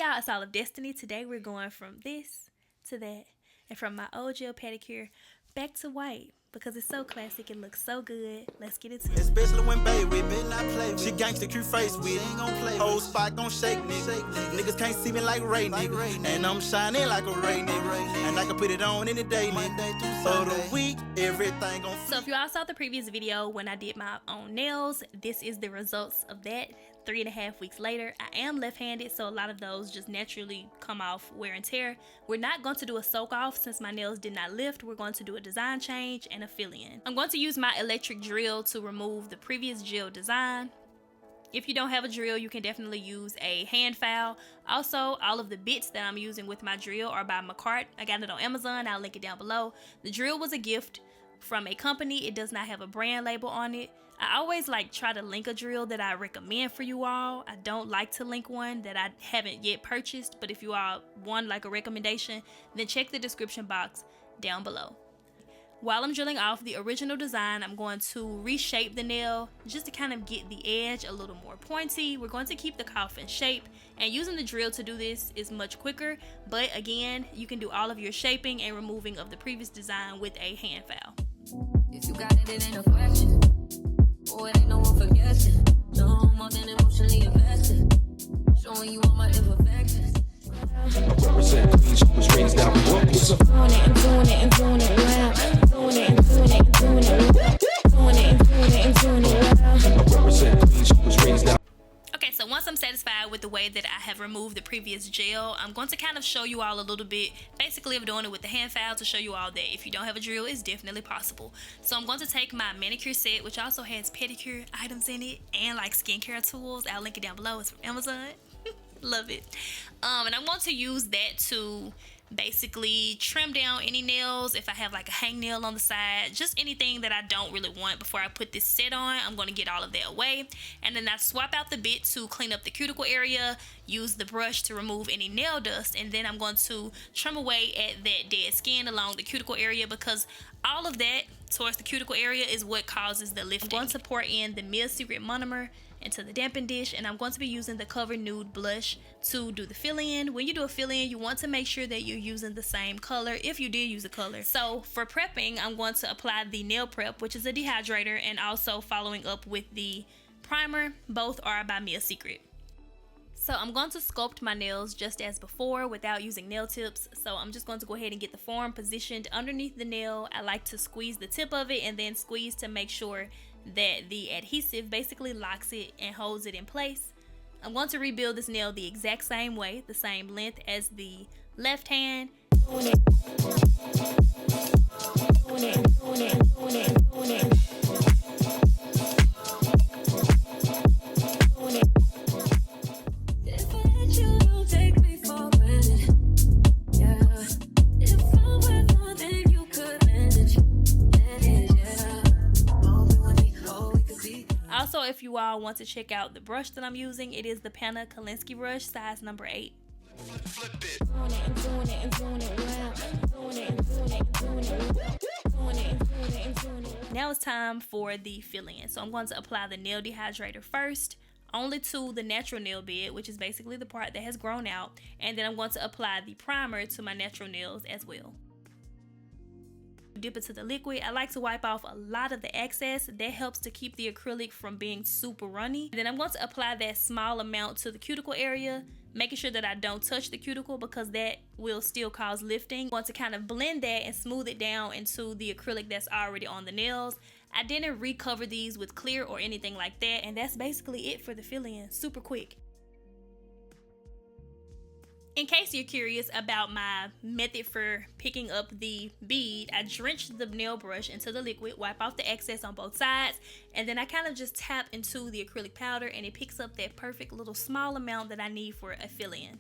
y'all, it's All of Destiny. Today we're going from this to that and from my old gel pedicure back to white because it's so classic. It looks so good. Let's get into it. Especially when baby been not play. She gangsta cute face with. Ain't gon' play. Whole spot gon' shake nigga. Niggas can't see me like Ray nigga. And I'm shining like a Ray nigga. And I can put it on any day nigga. For the week, everything gon' So if you all saw the previous video when I did my own nails, this is the results of that. 3.5 weeks later. I am left-handed, so a lot of those just naturally come off wear and tear. We're not going to do a soak off since my nails did not lift. We're going to do a design change and a fill-in. I'm going to use my electric drill to remove the previous gel design. If you don't have a drill, you can definitely use a hand file. Also, all of the bits that I'm using with my drill are by ᶑᶒ. I got it on Amazon. I'll link it down below. The drill was a gift from a company. It does not have a brand label on it. I always try to link a drill that I recommend for you all. I don't like to link one that I haven't yet purchased, but if you all want a recommendation, then check the description box down below. While I'm drilling off the original design, I'm going to reshape the nail just to kind of get the edge a little more pointy. We're going to keep the coffin shape, and using the drill to do this is much quicker, but again, you can do all of your shaping and removing of the previous design with a hand file. If you got it, it ain't a question. Oh, it ain't no one for guessing. No more than emotionally invested. Showing you all my imperfections. Represent Queen, she was raised out in Memphis. Doing it and doing it and doing it well. Doing it and doing it and doing it well. Doing it and doing it and doing it well. Represent Queen, she was raised out. Okay, so once I'm satisfied with the way that I have removed the previous gel, I'm going to kind of show you all a little bit, basically of doing it with the hand file to show you all that if you don't have a drill, it's definitely possible. So I'm going to take my manicure set, which also has pedicure items in it and skincare tools. I'll link it down below. It's from Amazon. Love it. And I'm going to use that to basically trim down any nails. If I have a hangnail on the side, just anything that I don't really want before I put this set on, I'm going to get all of that away. And then I swap out the bit to clean up the cuticle area, use the brush to remove any nail dust, and then I'm going to trim away at that dead skin along the cuticle area because all of that towards the cuticle area is what causes the lifting. I'm going to pour in the ᶫᵒᵒ monomer into the dampen dish, and I'm going to be using the Cover Nude blush to do the fill-in. When you do a fill-in, you want to make sure that you're using the same color if you did use a color. So for prepping, I'm going to apply the nail prep, which is a dehydrator, and also following up with the primer. Both are by ᶫᵒᵒ. So I'm going to sculpt my nails just as before without using nail tips. So I'm just going to go ahead and get the form positioned underneath the nail. I like to squeeze the tip of it and then squeeze to make sure that the adhesive basically locks it and holds it in place. I'm going to rebuild this nail the exact same way, the same length as the left hand. Also, if you all want to check out the brush that I'm using, it is the Pana Kalinsky brush, size number 8. Now it's time for the fill-in. So I'm going to apply the nail dehydrator first, only to the natural nail bed, which is basically the part that has grown out, and then I'm going to apply the primer to my natural nails as well. Dip into the liquid. I like to wipe off a lot of the excess. That helps to keep the acrylic from being super runny. Then I'm going to apply that small amount to the cuticle area, making sure that I don't touch the cuticle because that will still cause lifting. I'm going to kind of blend that and smooth it down into the acrylic that's already on the nails. I didn't recover these with clear or anything like that, and that's basically it for the fill-in. Super quick. In case you're curious about my method for picking up the bead, I drench the nail brush into the liquid, wipe off the excess on both sides, and then I kind of just tap into the acrylic powder and it picks up that perfect little small amount that I need for a fill-in.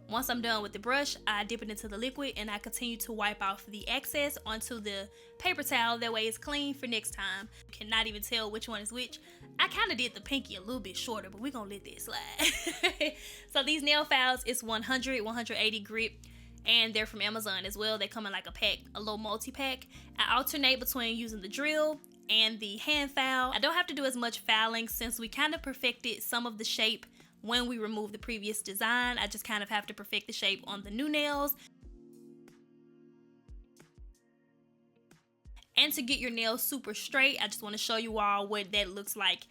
Once I'm done with the brush, I dip it into the liquid and I continue to wipe off the excess onto the paper towel. That way it's clean for next time. You cannot even tell which one is which. I kind of did the pinky a little bit shorter, but we're gonna let that slide. So these nail files, it's 100, 180 grit, and they're from Amazon as well. They come in like a pack, a little multi-pack. I alternate between using the drill and the hand file. I don't have to do as much filing since we kind of perfected some of the shape when we remove the previous design. I just kind of have to perfect the shape on the new nails. And to get your nails super straight, I just want to show you all what that looks like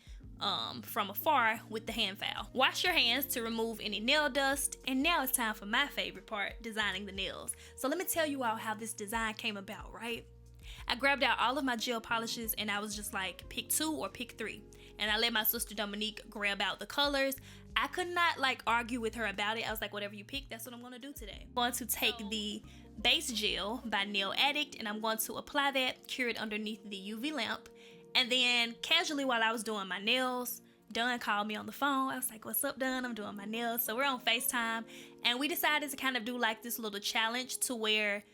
from afar with the hand file. Wash your hands to remove any nail dust. And now it's time for my favorite part, designing the nails. So let me tell you all how this design came about, right? I grabbed out all of my gel polishes and I was just like, pick 2 or pick 3. And I let my sister Dominique grab out the colors. I could not like argue with her about it. I was like, whatever you pick, that's what I'm gonna do today. I'm going to take the base gel by Nail Addict and I'm going to apply that, cure it underneath the UV lamp. And then casually while I was doing my nails, Dunn called me on the phone. I was like, what's up, Dunn? I'm doing my nails. So we're on FaceTime and we decided to kind of do like this little challenge to where,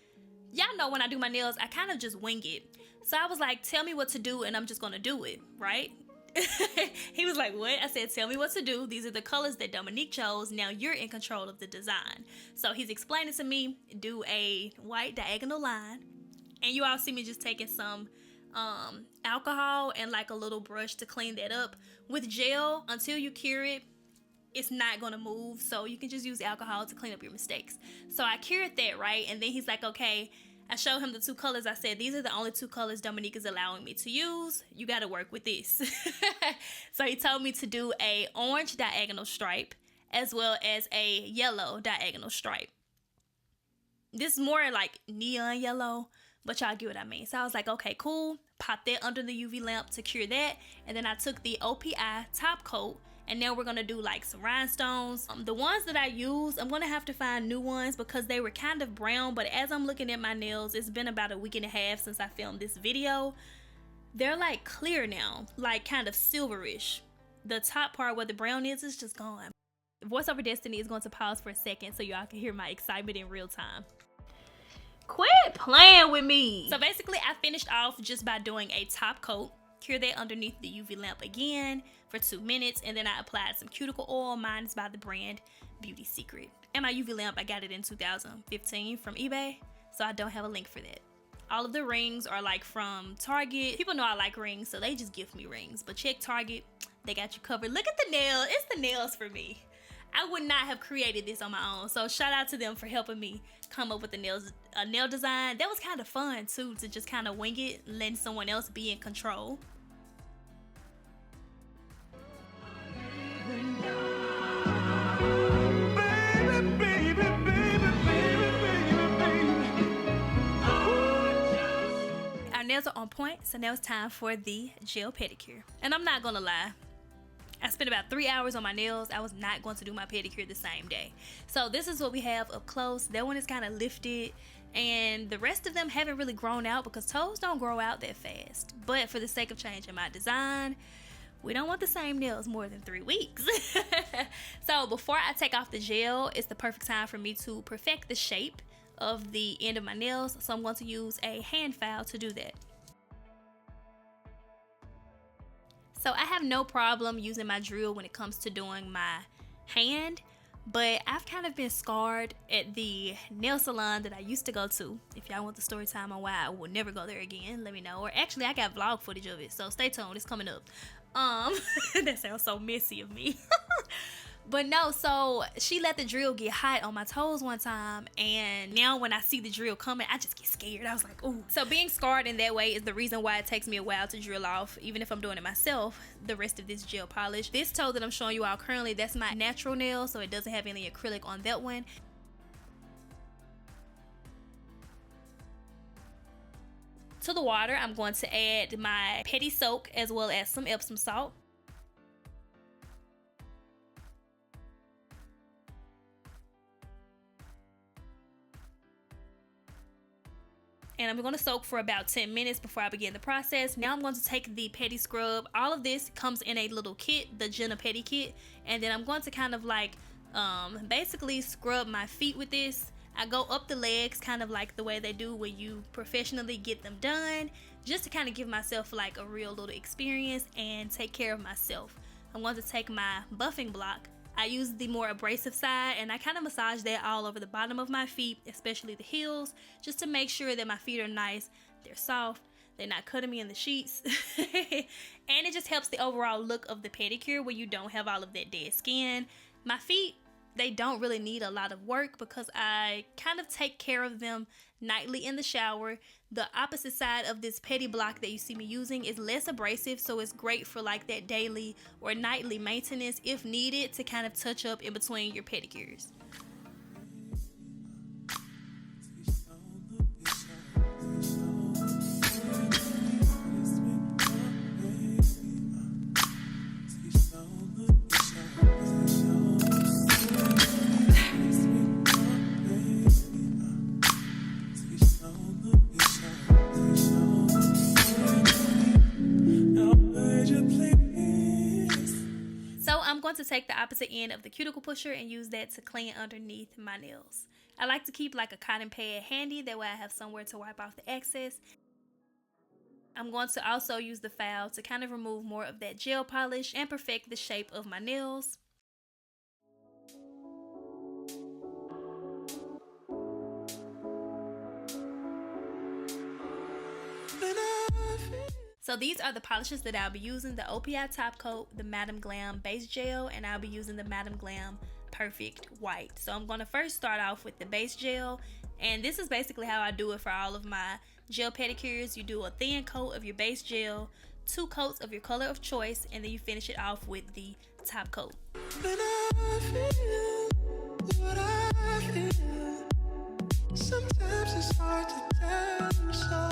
y'all know when I do my nails, I kind of just wing it. So I was like, tell me what to do and I'm just gonna do it, right? He was like, what? I said, tell me what to do. These are the colors that Dominique chose. Now you're in control of the design. So he's explaining to me, do a white diagonal line. And you all see me just taking some alcohol and like a little brush to clean that up. With gel, until you cure it, it's not gonna move. So you can just use alcohol to clean up your mistakes. So I cured that, right? And then he's like, okay. I showed him the 2 colors. I said, these are the only 2 colors Dominique is allowing me to use. You got to work with this. So he told me to do a orange diagonal stripe as well as a yellow diagonal stripe. This is more like neon yellow, but y'all get what I mean. So I was like, okay, cool. Pop that under the UV lamp to cure that. And then I took the OPI top coat. And now we're gonna do like some rhinestones. The ones that I use, I'm gonna have to find new ones because they were kind of brown. But as I'm looking at my nails, it's been about a week and a half since I filmed this video. They're like clear now, like kind of silverish. The top part where the brown is just gone. Voiceover Destiny is going to pause for a second so y'all can hear my excitement in real time. Quit playing with me. So basically I finished off just by doing a top coat. Cure that underneath the UV lamp again for 2 minutes, and then I applied some cuticle oil. Mine is by the brand Beauty Secret. And my UV lamp, I got it in 2015 from eBay, so I don't have a link for that. All of the rings are like from Target. People know I like rings, so they just gift me rings. But check Target, they got you covered. Look at the nail. It's the nails for me. I would not have created this on my own, so shout out to them for helping me come up with a nail design. That was kind of fun too, to just kind of wing it, letting someone else be in control. Our nails are on point, so now it's time for the gel pedicure. And I'm not gonna lie, I spent about 3 hours on my nails. I was not going to do my pedicure the same day. So this is what we have up close. That one is kind of lifted, and the rest of them haven't really grown out because toes don't grow out that fast. But for the sake of changing my design, we don't want the same nails more than 3 weeks. So before I take off the gel, it's the perfect time for me to perfect the shape of the end of my nails. So I'm going to use a hand file to do that. So I have no problem using my drill when it comes to doing my hand, but I've kind of been scarred at the nail salon that I used to go to. If y'all want the story time on why I will never go there again, let me know. Or actually, I got vlog footage of it, so stay tuned. It's coming up. That sounds so messy of me. But no, so she let the drill get hot on my toes one time, and now when I see the drill coming, I just get scared. I was like, ooh. So being scarred in that way is the reason why it takes me a while to drill off, even if I'm doing it myself, the rest of this gel polish. This toe that I'm showing you all currently, that's my natural nail, so it doesn't have any acrylic on that one. To the water, I'm going to add my Pedi Soak as well as some Epsom salt. And I'm going to soak for about 10 minutes before I begin the process. Now I'm going to take the Pedi Scrub. All of this comes in a little kit, the Jenna Pedi kit. And then I'm going to kind of like basically scrub my feet with this. I go up the legs kind of like the way they do when you professionally get them done, just to kind of give myself like a real little experience and take care of myself. I'm going to take my buffing block. I use the more abrasive side, and I kind of massage that all over the bottom of my feet, especially the heels, just to make sure that my feet are nice, they're soft, They're not cutting me in the sheets. And it just helps the overall look of the pedicure where you don't have all of that dead skin. My feet, they don't really need a lot of work because I kind of take care of them nightly in the shower. The opposite side of this pedi block that you see me using is less abrasive, so it's great for like that daily or nightly maintenance if needed to kind of touch up in between your pedicures. To take the opposite end of the cuticle pusher and use that to clean underneath my nails. I like to keep like a cotton pad handy, that way I have somewhere to wipe off the excess. I'm going to also use the file to kind of remove more of that gel polish and perfect the shape of my nails. So these are the polishes that I'll be using: the OPI top coat, the Madam Glam base gel, and I'll be using the Madam Glam Perfect White. So I'm going to first start off with the base gel, and this is basically how I do it for all of my gel pedicures. You do a thin coat of your base gel, 2 coats of your color of choice, and then you finish it off with the top coat. When I feel what I feel, sometimes it's hard to tell, so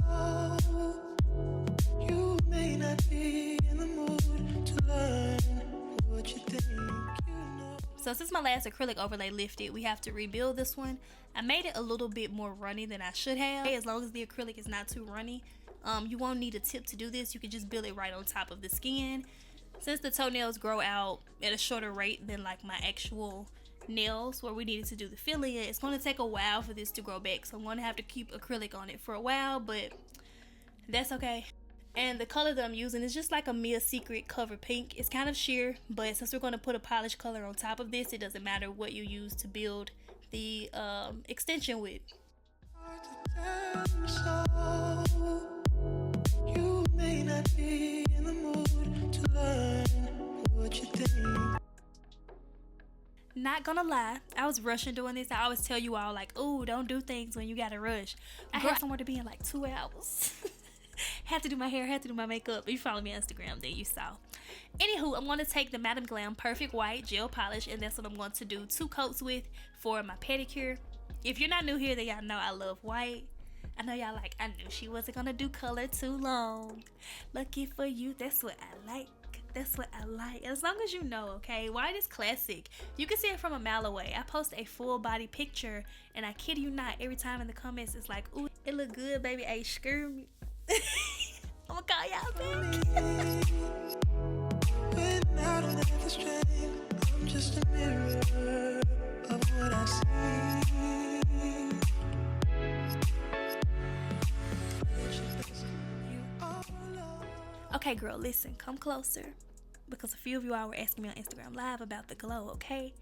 you may not be in the mood to learn what you think you know. So since my last acrylic overlay lifted, we have to rebuild this one. I made it a little bit more runny than I should have. As long as the acrylic is not too runny, you won't need a tip to do this. You can just build it right on top of the skin. Since the toenails grow out at a shorter rate than like my actual nails where we needed to do the filling, it's going to take a while for this to grow back. So I'm going to have to keep acrylic on it for a while, but that's okay. And the color that I'm using is just like a Mia Secret Cover Pink. It's kind of sheer, but since we're going to put a polish color on top of this, it doesn't matter what you use to build the extension with. You may not be in the mood to learn what you think. Not gonna lie, I was rushing doing this. I always tell you all like, oh, don't do things when you gotta rush. I had somewhere to be in like 2 hours. Had to do my hair, had to do my makeup. If you follow me on Instagram, then you saw. Anywho, I'm going to take the Madam Glam Perfect White gel polish, and that's what I'm going to do 2 coats with for my pedicure. If you're not new here, then y'all know I love white. I know y'all like, I knew she wasn't going to do color too long. Lucky for you, that's what I like. That's what I like. As long as you know, okay? White is classic. You can see it from a mile away. I post a full body picture, and I kid you not, every time in the comments, it's like, ooh, it look good, baby. Hey, screw me. I'm gonna call y'all back. When I don't have the strength, I'm just a mirror of what I see. Okay, girl, listen, come closer. Because a few of you all were asking me on Instagram Live about the glow, okay?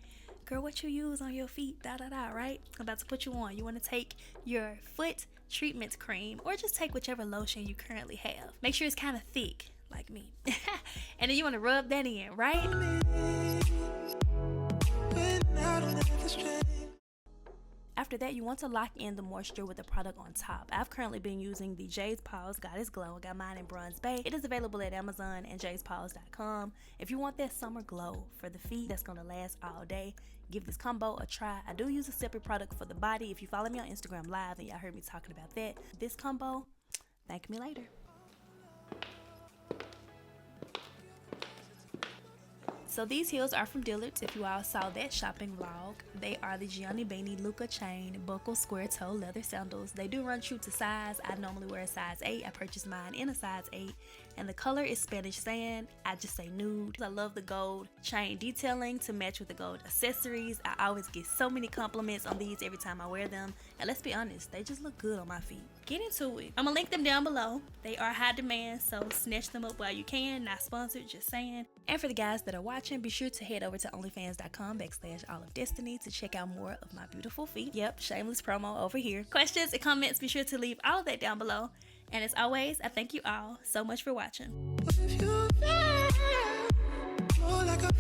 Girl, what you use on your feet, right? I'm about to put you on. You want to take your foot treatment cream or just take whichever lotion you currently have. Make sure it's kind of thick, like me. And then you want to rub that in, right? After that, you want to lock in the moisture with the product on top. I've currently been using the Jay's Paws Goddess Glow. I got mine in Bronze Bay. It is available at Amazon and jayspaws.com. If you want that summer glow for the feet that's going to last all day, give this combo a try. I do use a separate product for the body. If you follow me on Instagram Live, and y'all heard me talking about that, this combo, thank me later. So these heels are from Dillard's. If you all saw that shopping vlog, they are the Gianni Bini Luca chain buckle square toe leather sandals. They do run true to size. I normally wear a size 8. I purchased mine in a size 8, and the color is Spanish sand. I just say nude. I love the gold chain detailing to match with the gold accessories. I always get so many compliments on these every time I wear them, and let's be honest, they just look good on my feet. Get into it. I'm gonna link them down below. They are high demand, so snatch them up while you can. Not sponsored, just saying. And for the guys that are watching, be sure to head over to allofdestiny to check out more of my beautiful feet. Yep, shameless promo over here. Questions and comments, be sure to leave all of that down below. And as always, I thank you all so much for watching. What if you feel more like a